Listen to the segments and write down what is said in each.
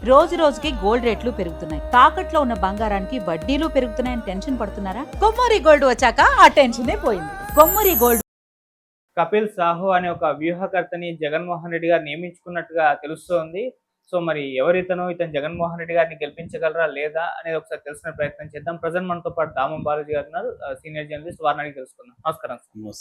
రోజు రోజుకి గోల్డ్ రేట్లు పెరుగుతున్నాయి. తాకట్లో ఉన్న బంగారానికి వడ్డీలు పెరుగుతున్నాయని టెన్షన్ పడుతున్నారా? కొమ్మూరి గోల్డ్ వచ్చాక ఆ టెన్షనే పోయింది. కొమ్మూరి గోల్డ్. కపిల్ సాహు అనే ఒక వ్యూహకర్తని జగన్మోహన్ రెడ్డి గారు నియమించుకున్నట్టుగా తెలుస్తోంది. సో మరి ఎవరితను, ఇతను జగన్మోహన్ రెడ్డి గారిని గెలిపించగలరా లేదా అనేది ఒకసారి తెలుసుకునే ప్రయత్నం చేద్దాం. ప్రజెంట్ మనతో పాటు దామం బాలాజీ గారు ఉన్నారు, సీనియర్ జర్నలిస్ట్. వారిని అడిగి తెలుసుకుందాం. నమస్కారం సార్.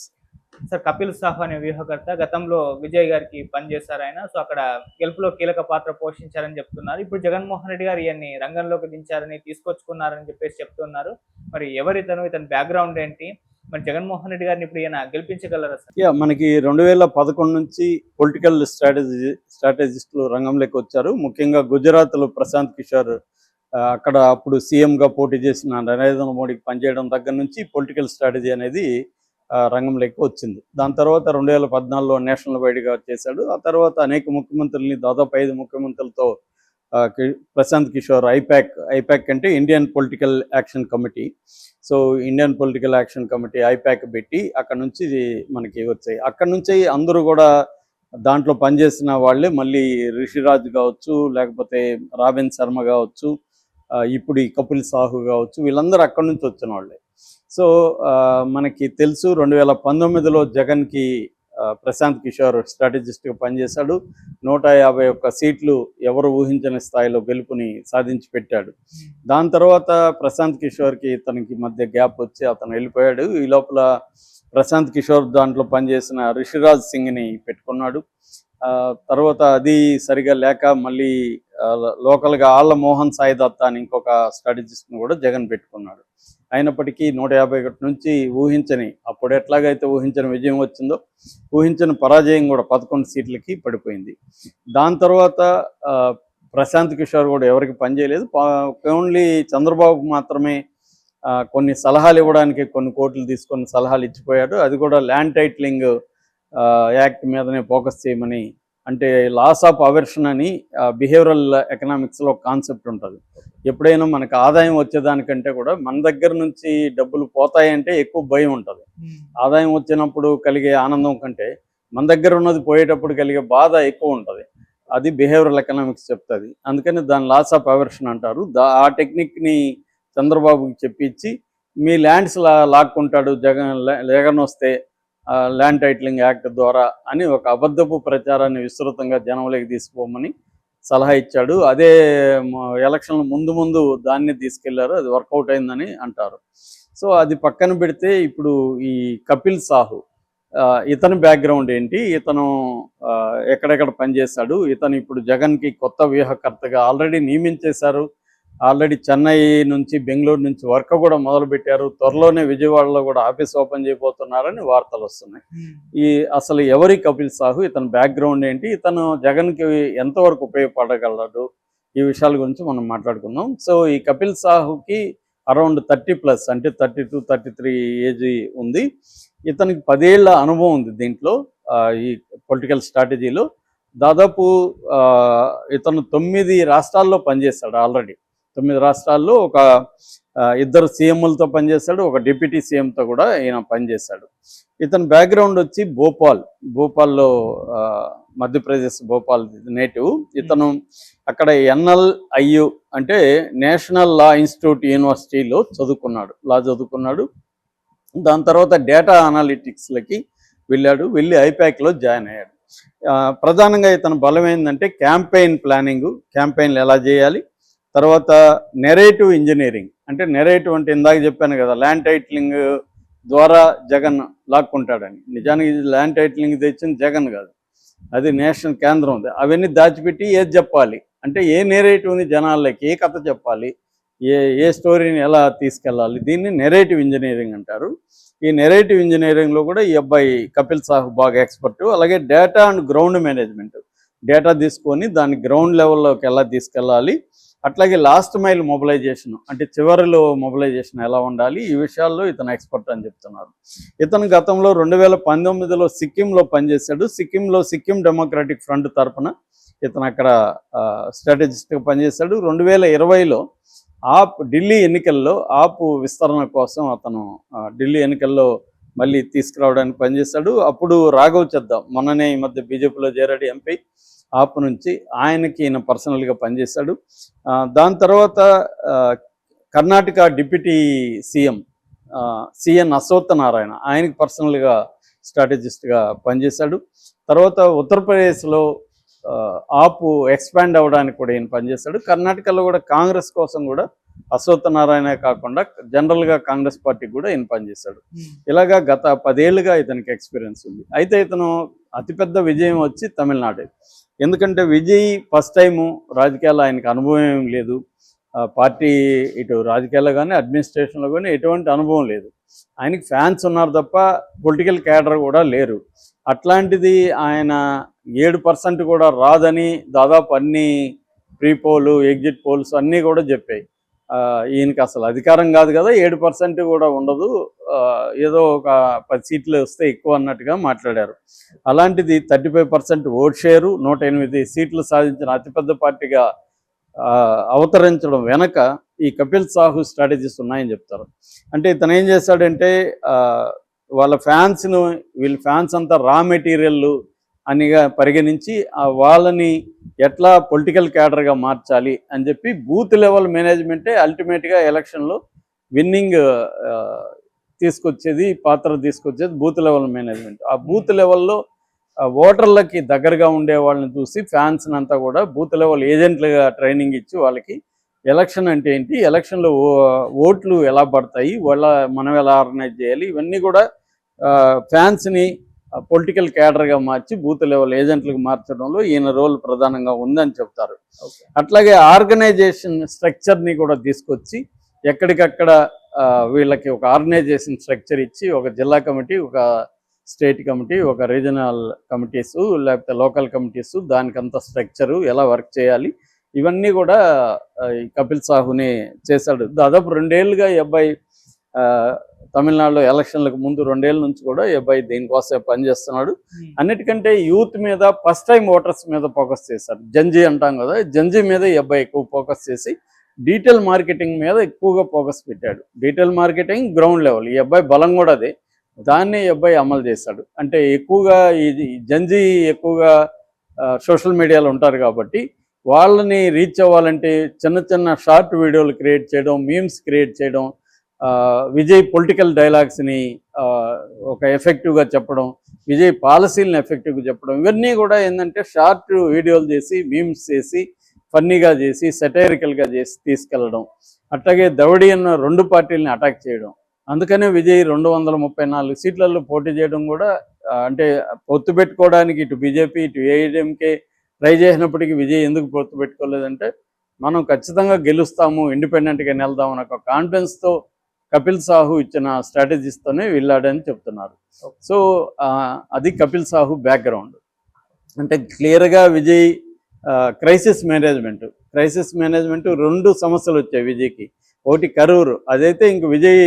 సార్, కపిల్ సాహు అనే వ్యూహకర్త గతంలో విజయ్ గారికి పనిచేశారు ఆయన. సో అక్కడ గెలుపులో కీలక పాత్ర పోషించారని చెప్తున్నారు. ఇప్పుడు జగన్మోహన్ రెడ్డి గారు ఈయన్ని రంగంలోకి దించారని, తీసుకొచ్చుకున్నారని చెప్పేసి చెప్తున్నారు. మరి ఎవరితను, ఇతని బ్యాక్గ్రౌండ్ ఏంటి, మరి జగన్మోహన్ రెడ్డి గారిని ఇప్పుడు ఈయన గెలిపించగలరా సార్? మనకి 2011 నుంచి పొలిటికల్ స్ట్రాటజిస్టులు రంగంలోకి వచ్చారు. ముఖ్యంగా గుజరాత్లో ప్రశాంత్ కిషోర్ అక్కడ అప్పుడు సీఎంగా పోటీ చేసిన నరేంద్ర మోడీకి పనిచేయడం దగ్గర నుంచి పొలిటికల్ స్ట్రాటజీ అనేది రంగంలోకి వచ్చింది. దాని తర్వాత 2014లో నేషనల్ వైడ్గా చేశాడు. ఆ తర్వాత అనేక ముఖ్యమంత్రుల్ని, దాదాపు 5 ముఖ్యమంత్రులతో ప్రశాంత్ కిషోర్ ఐపాక్ అంటే Indian political action committee. So Indian political action committee IPAC పెట్టి అక్కడ నుంచి మనకి వచ్చాయి. అక్కడ నుంచి అందరూ కూడా దాంట్లో పనిచేసిన వాళ్ళే. మళ్ళీ రిషిరాజ్ కావచ్చు, లేకపోతే రాబిన్ శర్మ కావచ్చు, ఇప్పుడు ఈ కపిల్ సాహు కావచ్చు, వీళ్ళందరూ అక్కడి నుంచి వచ్చిన వాళ్ళే. సో మనకి తెలుసు 2019లో జగన్కి ప్రశాంత్ కిషోర్ స్ట్రాటజిస్ట్గా పనిచేశాడు. 151 సీట్లు ఎవరు ఊహించని స్థాయిలో గెలుపుని సాధించి పెట్టాడు. దాని తర్వాత ప్రశాంత్ కిషోర్కి ఇతనికి మధ్య గ్యాప్ వచ్చి అతను వెళ్ళిపోయాడు. ఈ లోపల ప్రశాంత్ కిషోర్ దాంట్లో పనిచేసిన రిషిరాజ్ సింగ్ని పెట్టుకున్నాడు. తర్వాత అది సరిగా లేక మళ్ళీ లోకల్గా ఆళ్ళ మోహన్ సాయి దత్తా అని ఇంకొక స్ట్రాటజిస్ట్ని కూడా జగన్ పెట్టుకున్నాడు. అయినప్పటికీ 151 నుంచి అప్పుడు ఎట్లాగైతే ఊహించని విజయం వచ్చిందో, ఊహించని పరాజయం కూడా 11 సీట్లకి పడిపోయింది. దాని తర్వాత ప్రశాంత్ కిషోర్ కూడా ఎవరికి పనిచేయలేదు. ఓన్లీ చంద్రబాబుకు మాత్రమే కొన్ని సలహాలు ఇవ్వడానికి కొన్ని కోట్లు తీసుకొని సలహాలు ఇచ్చిపోయాడు. అది కూడా ల్యాండ్ టైటిలింగ్ యాక్ట్ మీదనే ఫోకస్ చేయమని. అంటే లాస్ ఆఫ్ అవర్షన్ అని బిహేవియరల్ ఎకనామిక్స్లో కాన్సెప్ట్ ఉంటుంది. ఎప్పుడైనా మనకు ఆదాయం వచ్చేదానికంటే కూడా మన దగ్గర నుంచి డబ్బులు పోతాయంటే ఎక్కువ భయం ఉంటుంది. ఆదాయం వచ్చినప్పుడు కలిగే ఆనందం కంటే మన దగ్గర ఉన్నది పోయేటప్పుడు కలిగే బాధ ఎక్కువ ఉంటుంది. అది బిహేవియరల్ ఎకనామిక్స్ చెప్తుంది. అందుకని దాని లాస్ ఆఫ్ అవర్షన్ అంటారు. ఆ టెక్నిక్ని చంద్రబాబుకి చెప్పించి మీ ల్యాండ్స్ లాక్కుంటాడు జగన్ వస్తే ల్యాండ్ టైటిలింగ్ యాక్ట్ ద్వారా అని ఒక అబద్ధపు ప్రచారాన్ని విస్తృతంగా జనంలోకి తీసుకోమని సలహా ఇచ్చాడు. అదే ఎలక్షన్ల ముందు దాన్ని తీసుకెళ్లారు. అది వర్కౌట్ అయిందని అంటారు. సో అది పక్కన పెడితే ఇప్పుడు ఈ కపిల్ సాహు, ఇతని బ్యాక్గ్రౌండ్ ఏంటి, ఇతను ఎక్కడెక్కడ పనిచేశాడు, ఇతను ఇప్పుడు జగన్కి కొత్త వ్యూహకర్తగా ఆల్రెడీ నియమించేశారు. ఆల్రెడీ చెన్నై నుంచి, బెంగళూరు నుంచి వర్క్ కూడా మొదలుపెట్టారు. త్వరలోనే విజయవాడలో కూడా ఆఫీస్ ఓపెన్ చేయబోతున్నారని వార్తలు వస్తున్నాయి. అసలు ఎవరి కపిల్ సాహు, ఇతని బ్యాక్గ్రౌండ్ ఏంటి, ఇతను జగన్కి ఎంతవరకు ఉపయోగపడగలడు, ఈ విషయాల గురించి మనం మాట్లాడుకుందాం. సో ఈ కపిల్ సాహుకి అరౌండ్ 30+ అంటే 32-33 ఏజ్ ఉంది. ఇతనికి 10 ఏళ్ల అనుభవం ఉంది దీంట్లో, ఈ పొలిటికల్ స్ట్రాటజీలో. దాదాపు ఇతను 9 రాష్ట్రాల్లో పనిచేస్తాడు. ఆల్రెడీ 9 రాష్ట్రాల్లో ఒక 2 సీఎంలతో పనిచేశాడు, ఒక డిప్యూటీ సీఎంతో కూడా ఈయన పనిచేశాడు. ఇతని బ్యాక్గ్రౌండ్ వచ్చి భోపాల్లో, మధ్యప్రదేశ్ భోపాల్ నేటివ్. ఇతను అక్కడ NLIU అంటే నేషనల్ లా ఇన్స్టిట్యూట్ యూనివర్సిటీలో లా చదువుకున్నాడు. దాని తర్వాత డేటా అనాలిటిక్స్లకి వెళ్ళి ఐపాక్లో జాయిన్ అయ్యాడు. ప్రధానంగా ఇతను బలం ఏంటంటే క్యాంపెయిన్లు ఎలా చేయాలి, తర్వాత నెరేటివ్ ఇంజనీరింగ్. అంటే నెరేటివ్ అంటే ఇందాక చెప్పాను కదా, ల్యాండ్ టైటిలింగ్ ద్వారా జగన్ లాక్కుంటాడని. నిజానికి ల్యాండ్ టైటిలింగ్ తెచ్చింది జగన్ కాదు, అది నేషనల్ కేంద్రం ఉంది. అవన్నీ దాచిపెట్టి ఏది చెప్పాలి అంటే, ఏ నెరేటివ్ని జనాలకి, ఏ కథ చెప్పాలి, ఏ స్టోరీని ఎలా తీసుకెళ్ళాలి, దీన్ని నెరేటివ్ ఇంజనీరింగ్ అంటారు. ఈ నెరేటివ్ ఇంజనీరింగ్లో కూడా ఈ అబ్బాయి కపిల్ సాహు బాగా ఎక్స్పర్ట్. అలాగే data and ground management, data తీసుకొని దాన్ని గ్రౌండ్ లెవెల్లోకి ఎలా తీసుకెళ్ళాలి, అట్లాగే లాస్ట్ మైల్ మొబిలైజేషన్ అంటే చివరిలో మొబిలైజేషన్ ఎలా ఉండాలి, ఈ విషయాల్లో ఇతను ఎక్స్పర్ట్ అని చెప్తున్నారు. ఇతను గతంలో 2019లో సిక్కింలో పనిచేశాడు. సిక్కిం డెమోక్రాటిక్ ఫ్రంట్ తరఫున ఇతను అక్కడ స్ట్రాటజిస్ట్గా పనిచేశాడు. 2020లో ఢిల్లీ ఎన్నికల్లో విస్తరణ కోసం అతను ఢిల్లీ ఎన్నికల్లో మళ్ళీ తీసుకురావడానికి పనిచేశాడు. అప్పుడు రాఘవ్ చద్దా మొన్ననే ఈ మధ్య బీజేపీలో చేరాడు, ఎంపీ. ఆప్ నుంచి. ఆయనకి ఈయన పర్సనల్గా పనిచేశాడు. దాని తర్వాత కర్ణాటక డిప్యూటీ సీఎం సిఎన్ అశ్వత్థనారాయణ, ఆయనకి పర్సనల్గా స్ట్రాటజిస్ట్గా పనిచేశాడు. తర్వాత ఉత్తరప్రదేశ్లో ఆపు ఎక్స్పాండ్ అవ్వడానికి కూడా ఈయన పనిచేశాడు. కర్ణాటకలో కూడా కాంగ్రెస్ కోసం కూడా అశ్వత్థనారాయణ కాకుండా జనరల్గా కాంగ్రెస్ పార్టీకి కూడా ఈయన పనిచేశాడు. ఇలాగా గత 10 ఏళ్ళుగా ఇతనికి ఎక్స్పీరియన్స్ ఉంది. అయితే ఇతను అతిపెద్ద విజయం వచ్చి తమిళనాడు. ఎందుకంటే విజయ్ ఫస్ట్ టైము రాజకీయాల్లో ఆయనకు అనుభవం ఏం లేదు. పార్టీ ఇటు రాజకీయాల్లో కానీ అడ్మినిస్ట్రేషన్లో కానీ ఎటువంటి అనుభవం లేదు. ఆయనకి ఫ్యాన్స్ ఉన్నారు తప్ప పొలిటికల్ క్యాడర్ కూడా లేరు. అట్లాంటిది ఆయన 7% కూడా రాదని దాదాపు అన్ని ప్రీ పోలు ఎగ్జిట్ పోల్స్ అన్నీ కూడా చెప్పాయి. ఈయనకి అసలు అధికారం కాదు కదా, 7% కూడా ఉండదు, ఏదో ఒక 10 సీట్లు వస్తే ఎక్కువ అన్నట్టుగా మాట్లాడారు. అలాంటిది 35% ఓట్ షేరు, 108 సీట్లు సాధించిన అతిపెద్ద పార్టీగా అవతరించడం వెనక ఈ కపిల్ సాహు స్ట్రాటజీస్ ఉన్నాయని చెప్తారు. అంటే ఇతను ఏం చేశాడంటే వాళ్ళ ఫ్యాన్స్ను, వీళ్ళ ఫ్యాన్స్ అంతా రా మెటీరియల్ అనిగా పరిగణించి వాళ్ళని ఎట్లా పొలిటికల్ క్యాడర్గా మార్చాలి అని చెప్పి బూత్ లెవెల్ మేనేజ్మెంటే అల్టిమేట్గా ఎలక్షన్లో విన్నింగ్ తీసుకొచ్చేది, పాత్ర తీసుకొచ్చేది బూత్ లెవెల్ మేనేజ్మెంట్. ఆ బూత్ లెవెల్లో ఓటర్లకి దగ్గరగా ఉండే వాళ్ళని చూసి ఫ్యాన్స్ని అంతా కూడా బూత్ లెవెల్ ఏజెంట్లుగా ట్రైనింగ్ ఇచ్చి వాళ్ళకి ఎలక్షన్ అంటే ఏంటి, ఎలక్షన్లో ఓట్లు ఎలా పడతాయి, మనం ఎలా ఆర్గనైజ్ చేయాలి, ఇవన్నీ కూడా ఫ్యాన్స్ని పొలిటికల్ క్యాడర్గా మార్చి బూత్ లెవెల్ ఏజెంట్లకు మార్చడంలో ఈయన రోల్ ప్రధానంగా ఉందని చెప్తారు. అట్లాగే ఆర్గనైజేషన్ స్ట్రక్చర్ని కూడా తీసుకొచ్చి ఎక్కడికక్కడ వీళ్ళకి ఒక ఆర్గనైజేషన్ స్ట్రక్చర్ ఇచ్చి ఒక జిల్లా కమిటీ, ఒక స్టేట్ కమిటీ, ఒక రీజనల్ కమిటీస్, లేకపోతే లోకల్ కమిటీస్, దానికంత స్ట్రక్చరు ఎలా వర్క్ చేయాలి, ఇవన్నీ కూడా కపిల్ సాహుని చేశాడు. దాదాపు 2 ఏళ్ళుగా ఈ అబ్బాయి తమిళనాడులో ఎలక్షన్లకు ముందు 2 ఏళ్ళ నుంచి కూడా ఈ అబ్బాయి దీనికోసమే పనిచేస్తున్నాడు. అన్నిటికంటే యూత్ మీద, ఫస్ట్ టైం ఓటర్స్ మీద ఫోకస్ చేశారు. జంజీ అంటాం కదా, జంజీ మీద ఈ అబ్బాయి ఎక్కువ ఫోకస్ చేసి డీటెయిల్ మార్కెటింగ్ మీద ఎక్కువగా ఫోకస్ పెట్టాడు. డీటెయిల్ మార్కెటింగ్ గ్రౌండ్ లెవెల్, ఈ అబ్బాయి బలం కూడా అదే, దాన్ని ఈ అబ్బాయి అమలు చేశాడు. అంటే ఎక్కువగా ఈ జంజీ ఎక్కువగా సోషల్ మీడియాలో ఉంటారు కాబట్టి వాళ్ళని రీచ్ అవ్వాలంటే చిన్న చిన్న షార్ట్ వీడియోలు క్రియేట్ చేయడం, మీమ్స్ క్రియేట్ చేయడం, విజయ్ పొలిటికల్ డైలాగ్స్ని ఒక ఎఫెక్టివ్గా చెప్పడం, విజయ్ పాలసీలను ఎఫెక్టివ్గా చెప్పడం, ఇవన్నీ కూడా ఏంటంటే షార్ట్ వీడియోలు చేసి, మీమ్స్ చేసి, ఫన్నీగా చేసి, సెటైరికల్గా చేసి తీసుకెళ్ళడం. అట్లాగే ద్రవిడియన్ 2 పార్టీలని అటాక్ చేయడం. అందుకనే విజయ్ 234 సీట్లలో పోటీ చేయడం కూడా, అంటే పొత్తు పెట్టుకోవడానికి ఇటు బీజేపీ ఇటు ఏఐడిఎంకే ట్రై చేసినప్పటికీ విజయ్ ఎందుకు పొత్తు పెట్టుకోలేదంటే మనం ఖచ్చితంగా గెలుస్తాము, ఇండిపెండెంట్గా వెళ్దాం అనే ఒక కాన్ఫిడెన్స్తో కపిల్ సాహు ఇచ్చిన స్ట్రాటజీస్తోనే వెళ్ళాడని చెప్తున్నారు. సో అది కపిల్ సాహు బ్యాక్గ్రౌండ్. అంటే క్లియర్గా విజయ్ క్రైసిస్ మేనేజ్మెంట్ 2 సమస్యలు వచ్చాయి విజయ్కి. ఒకటి కరూరు, అదైతే ఇంక విజయ్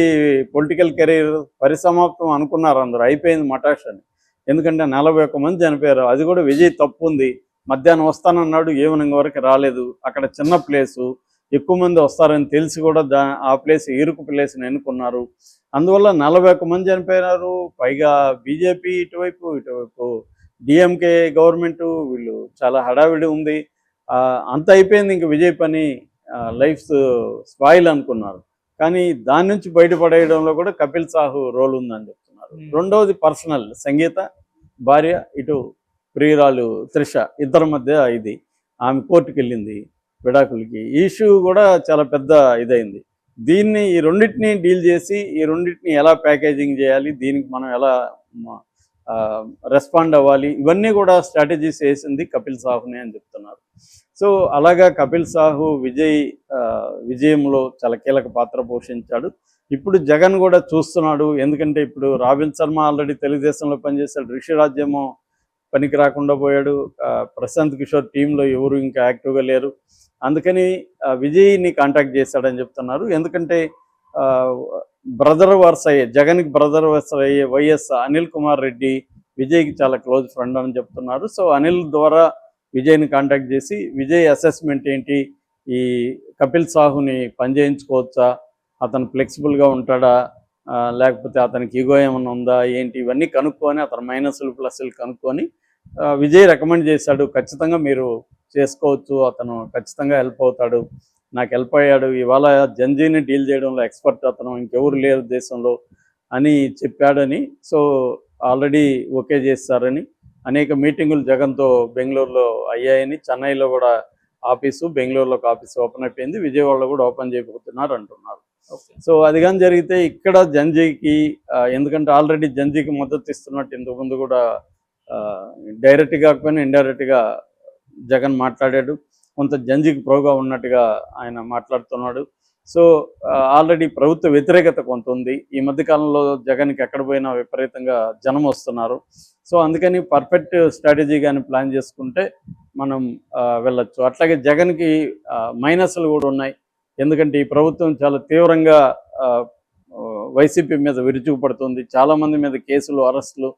పొలిటికల్ కెరీర్ పరిసమాప్తం అనుకున్నారు అందరూ, అయిపోయింది మటాష్ అని. ఎందుకంటే 41 మంది చనిపోయారు. అది కూడా విజయ్ తప్పు ఉంది. మధ్యాహ్నం వస్తానన్నాడు, ఈవినింగ్ వరకు రాలేదు. అక్కడ చిన్న ప్లేసు, ఎక్కువ మంది వస్తారని తెలిసి కూడా ఆ ప్లేస్ ఇరుకు ప్లేస్ని ఎన్నుకున్నారు. అందువల్ల 41 మంది చనిపోయినారు. పైగా బీజేపీ ఇటువైపు డిఎంకే గవర్నమెంటు, వీళ్ళు చాలా హడావిడి ఉంది. అంత అయిపోయింది ఇంక విజయ్ పని, లైఫ్ స్పాయిల్ అనుకున్నారు. కానీ దాని నుంచి బయటపడేయడంలో కూడా కపిల్ సాహు రోల్ ఉందని చెప్తున్నారు. రెండవది పర్సనల్, సంగీత భార్య, ఇటు ప్రియురాలు త్రిష, ఇద్దరి మధ్య ఇది, ఆమె కోర్టుకు వెళ్ళింది విడాకులకి. ఈ ఇష్యూ కూడా చాలా పెద్ద ఇదైంది. దీన్ని ఈ రెండింటిని డీల్ చేసి, ఈ రెండింటిని ఎలా ప్యాకేజింగ్ చేయాలి, దీనికి మనం ఎలా రెస్పాండ్ అవ్వాలి, ఇవన్నీ కూడా స్ట్రాటజీస్ వేసింది కపిల్ సాహునే అని చెప్తున్నారు. సో అలాగా కపిల్ సాహు విజయంలో చాలా కీలక పాత్ర పోషించాడు. ఇప్పుడు జగన్ కూడా చూస్తున్నాడు. ఎందుకంటే ఇప్పుడు రాబిన్ శర్మ ఆల్రెడీ తెలుగుదేశంలో పనిచేశాడు, రిషిరాజ్ ఏమో పనికి రాకుండా పోయాడు, ప్రశాంత్ కిషోర్ టీంలో ఎవరు ఇంకా యాక్టివ్గా లేరు. అందుకని విజయ్ని కాంటాక్ట్ చేశాడని చెప్తున్నారు. ఎందుకంటే బ్రదర్ వర్స్ అయ్యే, జగన్కి బ్రదర్ వర్స్ అయ్యే వైఎస్ అనిల్ కుమార్ రెడ్డి విజయ్కి చాలా క్లోజ్ ఫ్రెండ్ అని చెప్తున్నారు. సో అనిల్ ద్వారా విజయ్ని కాంటాక్ట్ చేసి విజయ్ అసెస్మెంట్ ఏంటి, ఈ కపిల్ సాహుని పనిచేయించుకోవచ్చా, అతను ఫ్లెక్సిబుల్గా ఉంటాడా, లేకపోతే అతనికి ఈగో ఏమన్నా ఉందా ఏంటి, ఇవన్నీ కనుక్కొని అతని మైనస్లు ప్లస్లు కనుక్కొని విజయ్ రికమెండ్ చేశాడు, ఖచ్చితంగా మీరు చేసుకోవచ్చు, అతను ఖచ్చితంగా హెల్ప్ అవుతాడు, నాకు హెల్ప్ అయ్యాడు, ఇవాళ జంజీని డీల్ చేయడంలో ఎక్స్పర్ట్ అతను, ఇంకెవరు లేరు దేశంలో అని చెప్పాడని. సో ఆల్రెడీ ఓకే చేస్తారని, అనేక మీటింగులు జగన్తో బెంగళూరులో అయ్యాయని, చెన్నైలో కూడా ఆఫీసు, బెంగళూరులో ఒక ఆఫీసు ఓపెన్ అయిపోయింది, విజయవాడలో కూడా ఓపెన్ చేయబోతున్నారు అంటున్నారు. సో అది కానీ జరిగితే ఇక్కడ జంజీకి, ఎందుకంటే ఆల్రెడీ జంజీకి మద్దతు ఇస్తున్నట్టు ఇంతకుముందు కూడా డైరెక్ట్గా కాకపోయినా ఇండైరెక్ట్గా జగన్ మాట్లాడాడు, కొంత జంజీకి ప్రోగా ఉన్నట్టుగా ఆయన మాట్లాడుతున్నాడు. సో ఆల్రెడీ ప్రభుత్వ వ్యతిరేకత కొంత ఉంది. ఈ మధ్యకాలంలో జగన్కి ఎక్కడ పోయినా విపరీతంగా జనం వస్తున్నారు. సో అందుకని పర్ఫెక్ట్ స్ట్రాటజీ కానీ ప్లాన్ చేసుకుంటే మనం వెళ్ళొచ్చు. అట్లాగే జగన్కి మైనస్లు కూడా ఉన్నాయి. ఎందుకంటే ఈ ప్రభుత్వం చాలా తీవ్రంగా వైసీపీ మీద విరుచుకుపడుతుంది, చాలామంది మీద కేసులు, అరెస్టులు.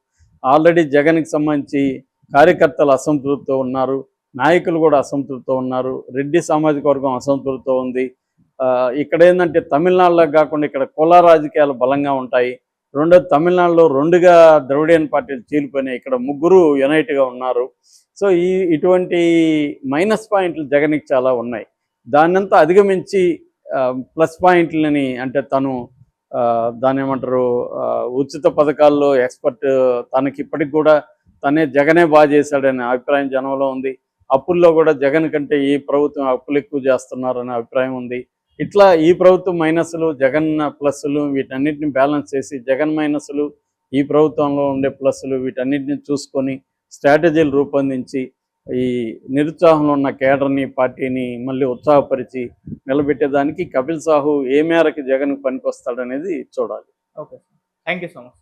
ఆల్రెడీ జగన్కి సంబంధించి కార్యకర్తలు అసంతృప్తితో ఉన్నారు, నాయకులు కూడా అసంతృప్తితో ఉన్నారు, రెడ్డి సామాజిక వర్గం అసంతృప్తితో ఉంది. ఇక్కడ ఏంటంటే తమిళనాడులో కాకుండా ఇక్కడ కుల రాజకీయాలు బలంగా ఉంటాయి. రెండోది, తమిళనాడులో రెండుగా ద్రవిడియన్ పార్టీలు చీలిపోయినాయి, ఇక్కడ ముగ్గురు యునైట్గా ఉన్నారు. సో ఇటువంటి మైనస్ పాయింట్లు జగన్కి చాలా ఉన్నాయి. దాన్నంతా అధిగమించి ప్లస్ పాయింట్లని, అంటే తను దాని ఏమంటారు, ఉచిత పథకాల్లో ఎక్స్పర్ట్, తనకి ఇప్పటికి కూడా జగనే బాగా చేశాడనే అభిప్రాయం జనంలో ఉంది. అప్పుల్లో కూడా జగన్ కంటే ఈ ప్రభుత్వం అప్పులు ఎక్కువ చేస్తున్నారనే అభిప్రాయం ఉంది. ఇట్లా ఈ ప్రభుత్వం మైనస్లు, జగన్ ప్లస్లు, వీటన్నిటిని బ్యాలెన్స్ చేసి జగన్ మైనస్లు, ఈ ప్రభుత్వంలో ఉండే ప్లస్లు, వీటన్నిటిని చూసుకొని స్ట్రాటజీలు రూపొందించి ఈ నిరుత్సాహంలో ఉన్న కేడర్ని, పార్టీని మళ్ళీ ఉత్సాహపరిచి నిలబెట్టేదానికి కపిల్ సాహు ఏ మేరకు జగన్కు పనికొస్తాడనేది చూడాలి. Okay, thank you so much.